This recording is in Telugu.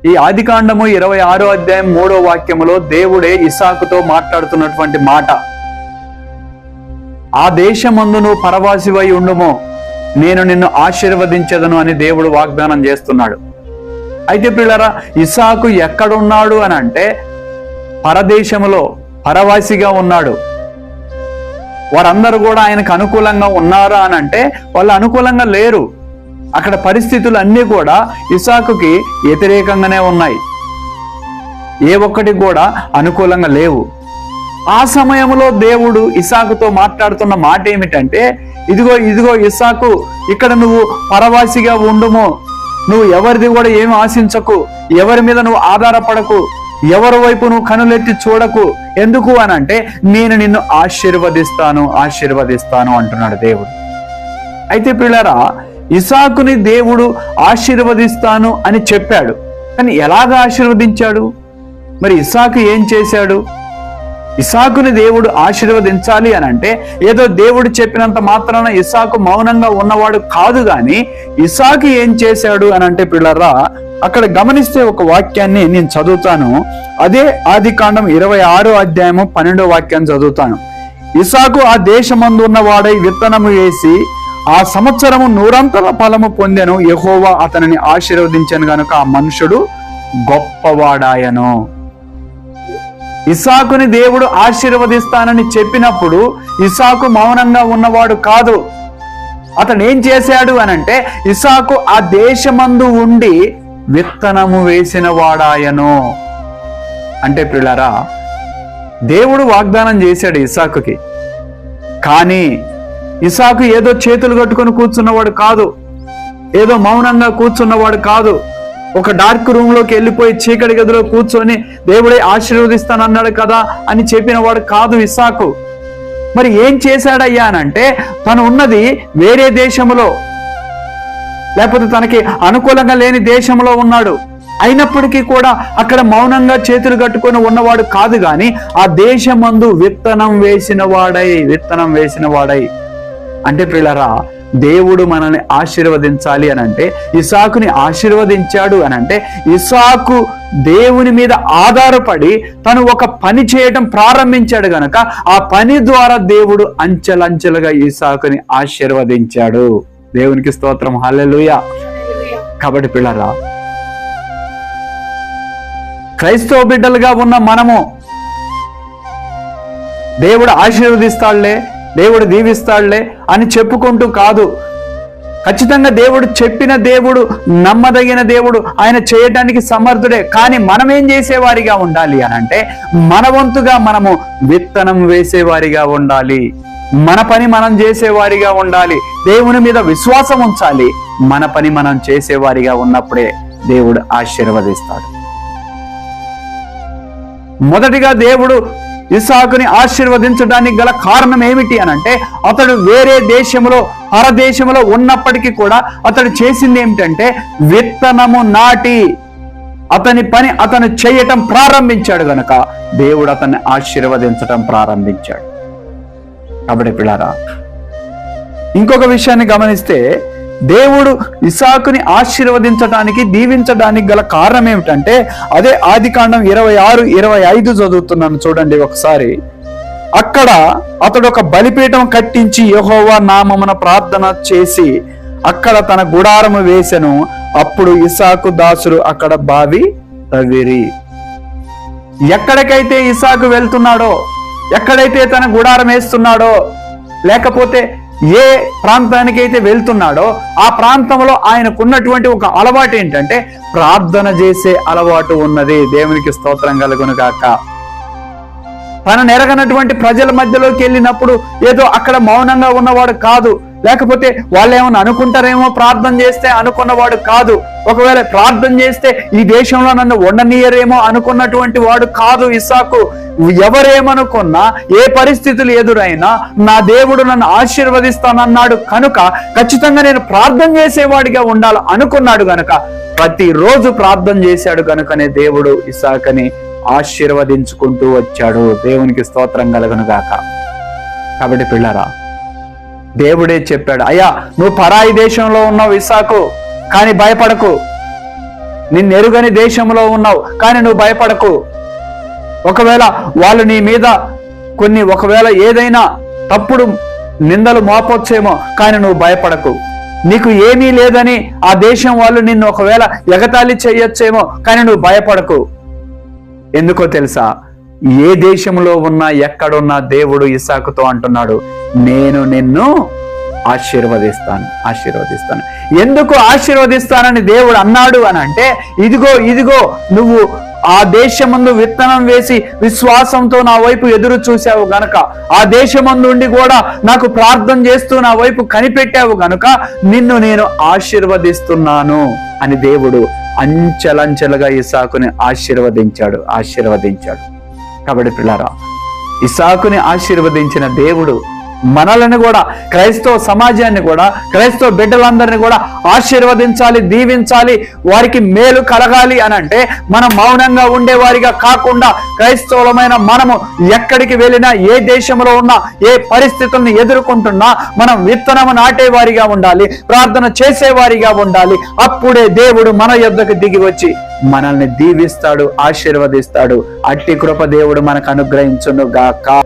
ఈ ఆదికాండము 26వ అధ్యాయం 3వ వాక్యములో దేవుడే ఇస్సాకుతో మాట్లాడుతున్నటువంటి మాట, ఆ దేశమందు నువ్వు పరవాసివై ఉండుమో, నేను నిన్ను ఆశీర్వదించదను అని దేవుడు వాగ్దానం చేస్తున్నాడు. అయితే పిల్లరా, ఇస్సాకు ఎక్కడున్నాడు అని అంటే పరదేశములో పరవాసిగా ఉన్నాడు. వారందరూ కూడా ఆయనకు అనుకూలంగా ఉన్నారా అని అంటే వాళ్ళు అనుకూలంగా లేరు. అక్కడ పరిస్థితులు అన్నీ కూడా ఇస్సాకుకి వ్యతిరేకంగానే ఉన్నాయి, ఏ ఒక్కటి కూడా అనుకూలంగా లేవు. ఆ సమయంలో దేవుడు ఇస్సాకుతో మాట్లాడుతున్న మాట ఏమిటంటే, ఇదిగో ఇస్సాకు, ఇక్కడ నువ్వు పరవాసిగా ఉండుము, నువ్వు ఎవరిది కూడా ఏమి ఆశించకు, ఎవరి మీద నువ్వు ఆధారపడకు, ఎవరి వైపు నువ్వు కనులెత్తి చూడకు. ఎందుకు అని అంటే నేను నిన్ను ఆశీర్వదిస్తాను అంటున్నాడు దేవుడు. అయితే పిల్లరా, ఇస్సాకుని దేవుడు ఆశీర్వదిస్తాను అని చెప్పాడు, కానీ ఎలాగ ఆశీర్వదించాడు? మరి ఇస్సాకు ఏం చేశాడు? ఇస్సాకుని దేవుడు ఆశీర్వదించాలి అని అంటే ఏదో దేవుడు చెప్పినంత మాత్రాన ఇస్సాకు మౌనంగా ఉన్నవాడు కాదు. గాని ఇస్సాకు ఏం చేశాడు అని అంటే పిల్లరా, అక్కడ గమనిస్తే ఒక వాక్యాన్ని నేను చదువుతాను. అదే ఆదికాండం 26వ అధ్యాయము 12వ వాక్యాన్ని చదువుతాను. ఇస్సాకు ఆ దేశమందు ఉన్నవాడై విత్తనము వేసి ఆ సంవత్సరము 100 ఫలము పొందెను. యెహోవా అతనిని ఆశీర్వదించెను గనుక ఆ మనుషుడు గొప్పవాడాయను. ఇస్సాకుని దేవుడు ఆశీర్వదిస్తానని చెప్పినప్పుడు ఇస్సాకు మౌనంగా ఉన్నవాడు కాదు. అతను ఏం చేశాడు అనంటే ఇస్సాకు ఆ దేశమందు ఉండి విత్తనము వేసిన వాడాయను. అంటే పిల్లరా, దేవుడు వాగ్దానం చేశాడు ఇస్సాకుకి, కానీ ఇస్సాకు ఏదో చేతులు కట్టుకొని కూర్చున్నవాడు కాదు, ఏదో మౌనంగా కూర్చున్నవాడు కాదు. ఒక డార్క్ రూమ్ లోకి వెళ్ళిపోయి చీకటి గదిలో కూర్చొని దేవుడే ఆశీర్వదిస్తానన్నాడు కదా అని చెప్పిన వాడు కాదు ఇస్సాకు. మరి ఏం చేశాడయ్యా అనంటే తను ఉన్నది వేరే దేశంలో, లేకపోతే తనకి అనుకూలంగా లేని దేశంలో ఉన్నాడు. అయినప్పటికీ కూడా అక్కడ మౌనంగా చేతులు కట్టుకొని ఉన్నవాడు కాదు, గాని ఆ దేశమందు విత్తనం వేసిన వాడై. అంటే పిల్లరా, దేవుడు మనల్ని ఆశీర్వదించాలి అని అంటే ఇస్సాకుని ఆశీర్వదించాడు అని అంటే ఇస్సాకు దేవుని మీద ఆధారపడి తను ఒక పని చేయటం ప్రారంభించాడు గనక ఆ పని ద్వారా దేవుడు అంచెలంచెలుగా ఇస్సాకుని ఆశీర్వదించాడు. దేవునికి స్తోత్రం, హల్లెలూయా. కాబట్టి పిల్లరా, క్రైస్తవ బిడ్డలుగా ఉన్న మనము దేవుడు ఆశీర్వదిస్తాడులే, దేవుడు దీవిస్తాడులే అని చెప్పుకుంటూ కాదు. ఖచ్చితంగా దేవుడు చెప్పిన దేవుడు నమ్మదగిన దేవుడు, ఆయన చేయటానికి సమర్థుడే. కానీ మనం ఏం చేసేవారిగా ఉండాలి అని అంటే మన వంతుగా మనము విత్తనం వేసేవారిగా ఉండాలి, మన పని మనం చేసేవారిగా ఉండాలి, దేవుని మీద విశ్వాసం ఉంచాలి. మన పని మనం చేసేవారిగా ఉన్నప్పుడే దేవుడు ఆశీర్వదిస్తాడు. మొదటిగా దేవుడు ఇస్సాకుని ఆశీర్వదించడానికి గల కారణం ఏమిటి అనంటే అతడు వేరే దేశంలో పరదేశంలో ఉన్నప్పటికీ కూడా అతడు చేసింది ఏమిటంటే విత్తనము నాటి అతని పని అతను చేయటం ప్రారంభించాడు గనక దేవుడు అతన్ని ఆశీర్వదించటం ప్రారంభించాడు. కాబట్టి పిల్లారా, ఇంకొక విషయాన్ని గమనిస్తే దేవుడు ఇస్సాకుని ఆశీర్వదించడానికి దీవించడానికి గల కారణం ఏమిటంటే అదే ఆదికాండం 26-25 చదువుతున్నాను చూడండి ఒకసారి. అక్కడ అతడు ఒక బలిపీఠం కట్టించి యెహోవా నామమున ప్రార్థన చేసి అక్కడ తన గుడారము వేసెను. అప్పుడు ఇస్సాకు దాసులు అక్కడ బావి తవ్విరి. ఎక్కడికైతే ఇస్సాకు వెళ్తున్నాడో, ఎక్కడైతే తన గుడారం వేస్తున్నాడో, లేకపోతే ఏ ప్రాంతానికైతే వెళ్తున్నాడో ఆ ప్రాంతంలో ఆయనకున్నటువంటి ఒక అలవాటు ఏంటంటే ప్రార్థన చేసే అలవాటు ఉన్నది. దేవునికి స్తోత్రం కలుగును గాక. తనను ఎరగనటువంటి ప్రజల మధ్యలోకి వెళ్ళినప్పుడు ఏదో అక్కడ మౌనంగా ఉన్నవాడు కాదు, లేకపోతే వాళ్ళు ఏమన్నా అనుకుంటారేమో ప్రార్థన చేస్తే అనుకున్నవాడు కాదు, ఒకవేళ ప్రార్థన చేస్తే ఈ దేశంలో నన్ను ఉండనీయరేమో అనుకున్నటువంటి వాడు కాదు ఇస్సాకు. ఎవరేమనుకున్నా, ఏ పరిస్థితులు ఎదురైనా నా దేవుడు నన్ను ఆశీర్వదిస్తానన్నాడు కనుక ఖచ్చితంగా నేను ప్రార్థన చేసేవాడిగా ఉండాలి అనుకున్నాడు గనుక ప్రతిరోజు ప్రార్థన చేశాడు కనుకనే దేవుడు ఇస్సాకుని ఆశీర్వదించుకుంటూ వచ్చాడు. దేవునికి స్తోత్రం కలుగును గాక. కాబట్టి పిల్లరా, దేవుడే చెప్పాడు, అయ్యా నువ్వు పరాయి దేశంలో ఉన్నావు ఇస్సాకు, కానీ భయపడకు, నిన్నెరుగని దేశంలో ఉన్నావు, కానీ నువ్వు భయపడకు. ఒకవేళ వాళ్ళు నీ మీద ఒకవేళ ఏదైనా తప్పుడు నిందలు మోపొచ్చేమో, కానీ నువ్వు భయపడకు. నీకు ఏమీ లేదని ఆ దేశం వాళ్ళు నిన్ను ఒకవేళ ఎగతాళి చేయొచ్చేమో, కానీ నువ్వు భయపడకు. ఎందుకో తెలుసా? ఏ దేశంలో ఉన్నా ఎక్కడున్నా దేవుడు ఇస్సాకుతో అంటున్నాడు, నేను నిన్ను ఆశీర్వదిస్తాను. ఎందుకు ఆశీర్వదిస్తానని దేవుడు అన్నాడు అని అంటే, ఇదిగో నువ్వు ఆ దేశమందు విత్తనం వేసి విశ్వాసంతో నా వైపు ఎదురు చూసావు గనుక, ఆ దేశమందు ఉండి కూడా నాకు ప్రార్థన చేస్తూ నా వైపు కనిపెట్టావు గనుక నిన్ను నేను ఆశీర్వదిస్తున్నాను అని దేవుడు అంచెలంచెలుగా ఇస్సాకుని ఆశీర్వదించాడు. కాబట్టి పిల్లారా, ఇస్సాకుని ఆశీర్వదించిన దేవుడు మనల్ని కూడా, క్రైస్తవ సమాజాన్ని కూడా, క్రైస్తవ బిడ్డలందరినీ కూడా ఆశీర్వదించాలి, దీవించాలి, వారికి మేలు కలగాలి అని అంటే మనం మౌనంగా ఉండేవారిగా కాకుండా, క్రైస్తవులమైన మనము ఎక్కడికి వెళ్ళినా, ఏ దేశంలో ఉన్నా, ఏ పరిస్థితులను ఎదుర్కొంటున్నా మనం విత్తనము నాటేవారిగా ఉండాలి, ప్రార్థన చేసేవారిగా ఉండాలి. అప్పుడే దేవుడు మన యొద్దకు దిగి వచ్చి మనల్ని దీవిస్తాడు, ఆశీర్వదిస్తాడు. అట్టి కృప దేవుడు మనకు అనుగ్రహించును గాక.